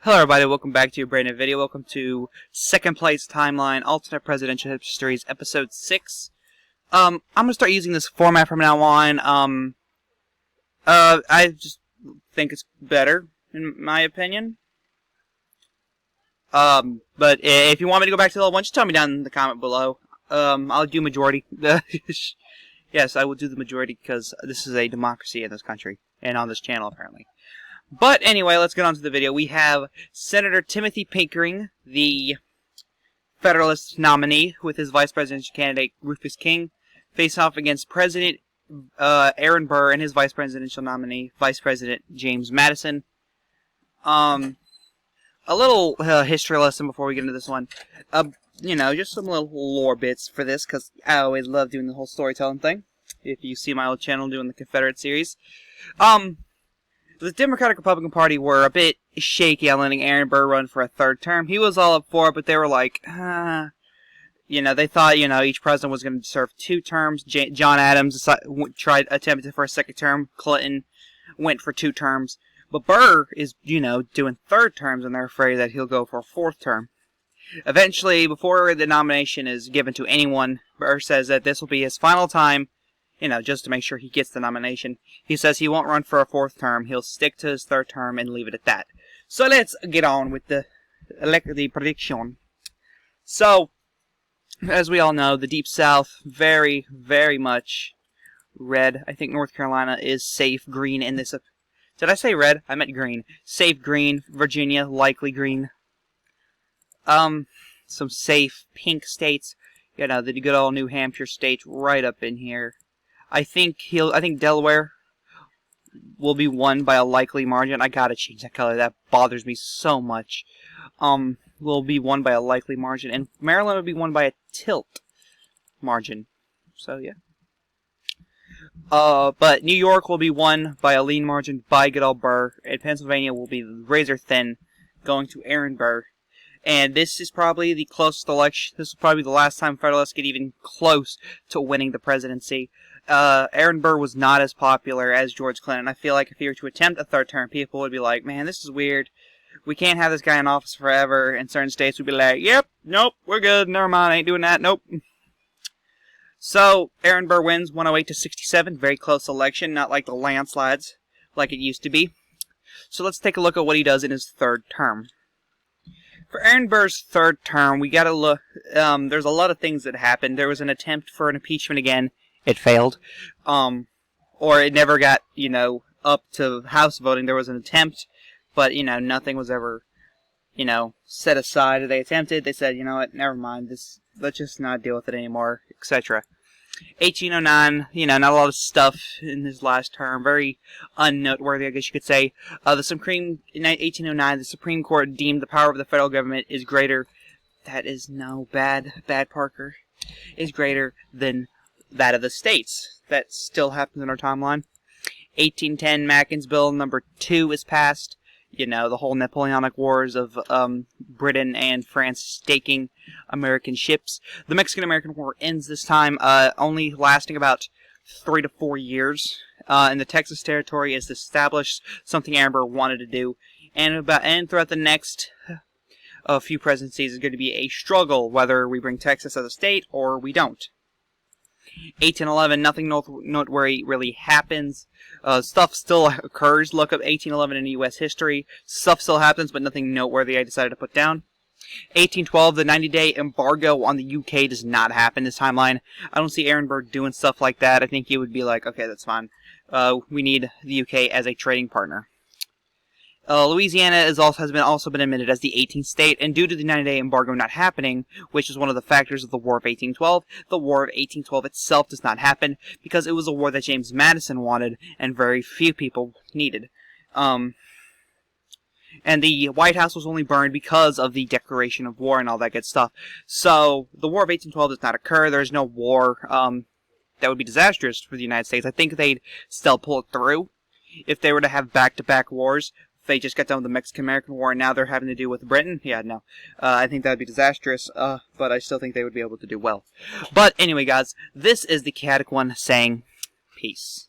Hello everybody, welcome back to a brand new video. Welcome to Second Place Timeline, Alternate Presidential Histories, Episode 6. I'm gonna start using this format from now on. I just think it's better, in my opinion. But if you want me to go back to level 1, just tell me down in the comment below. I'll do majority. Yes, I will do the majority because this is a democracy in this country, and on this channel, apparently. But anyway, let's get on to the video. We have Senator Timothy Pickering, the Federalist nominee, with his vice presidential candidate Rufus King, face off against President Aaron Burr and his vice presidential nominee, Vice President James Madison. A little history lesson before we get into this one. You know, just some little lore bits for this, because I always love doing the whole storytelling thing. If you see my old channel doing the Confederate series. The Democratic Republican Party were a bit shaky on letting Aaron Burr run for a third term. He was all up for it, but they were like, you know, they thought, you know, each president was going to serve 2 terms. John Adams attempted for a second term. Clinton went for 2 terms. But Burr is, you know, doing 3rd terms, and they're afraid that he'll go for a 4th term. Eventually, before the nomination is given to anyone, Burr says that this will be his final time, you know, just to make sure he gets the nomination. He says he won't run for a 4th term. He'll stick to his 3rd term and leave it at that. So let's get on with the prediction. So, as we all know, the Deep South, very, very much red. I think North Carolina is safe green in this. Did I say red? I meant green. Safe green. Virginia, likely green. Some safe pink states. You know, the good old New Hampshire states right up in here. I think Delaware will be won by a likely margin. I gotta change that color. That bothers me so much. Will be won by a likely margin. And Maryland will be won by a tilt margin. So, yeah. But New York will be won by a lean margin by good old Burr. And Pennsylvania will be razor thin, going to Aaron Burr. And this is probably the closest election. This will probably be the last time Federalists get even close to winning the presidency. Aaron Burr was not as popular as George Clinton. I feel like if he were to attempt a 3rd term, people would be like, man, this is weird. We can't have this guy in office forever. And certain states would be like, yep, nope, we're good. Never mind, ain't doing that. Nope. So, Aaron Burr wins 108 to 67. Very close election, not like the landslides like it used to be. So let's take a look at what he does in his 3rd term. For Aaron Burr's 3rd term, we gotta look, there's a lot of things that happened. There was an attempt for an impeachment again. It failed. Or it never got, you know, up to House voting. There was an attempt, but, you know, nothing was ever, you know, set aside. They attempted, they said, you know what, never mind, let's just not deal with it anymore, etc. 1809, you know, not a lot of stuff in his last term. Very unnoteworthy, I guess you could say. In 1809, the Supreme Court deemed the power of the federal government is greater. That is no bad Parker. Is greater than that of the states. That still happens in our timeline. 1810, Mackin's Bill number 2 is passed. You know, the whole Napoleonic Wars of Britain and France staking American ships. The Mexican-American War ends this time, only lasting about 3 to 4 years. And the Texas territory is established, something Aaron Burr wanted to do. And throughout the next few presidencies is going to be a struggle, whether we bring Texas as a state or we don't. 1811, nothing noteworthy really happens. Stuff still occurs. Look up 1811 in U.S. history. Stuff still happens, but nothing noteworthy I decided to put down. 1812, the 90-day embargo on the UK does not happen this timeline. I don't see Aaron Burr doing stuff like that. I think he would be like, okay, that's fine. We need the UK as a trading partner. Louisiana has also been admitted as the 18th state, and due to the 90-day embargo not happening, which is one of the factors of the War of 1812, the War of 1812 itself does not happen, because it was a war that James Madison wanted, and very few people needed. And the White House was only burned because of the declaration of war and all that good stuff. So, the War of 1812 does not occur, there's no war. That would be disastrous for the United States. I think they'd still pull it through if they were to have back-to-back wars. They just got done with the Mexican-American War, and now they're having to do with Britain? Yeah, no. I think that would be disastrous, but I still think they would be able to do well. But anyway, guys, this is the Chaotic One saying peace.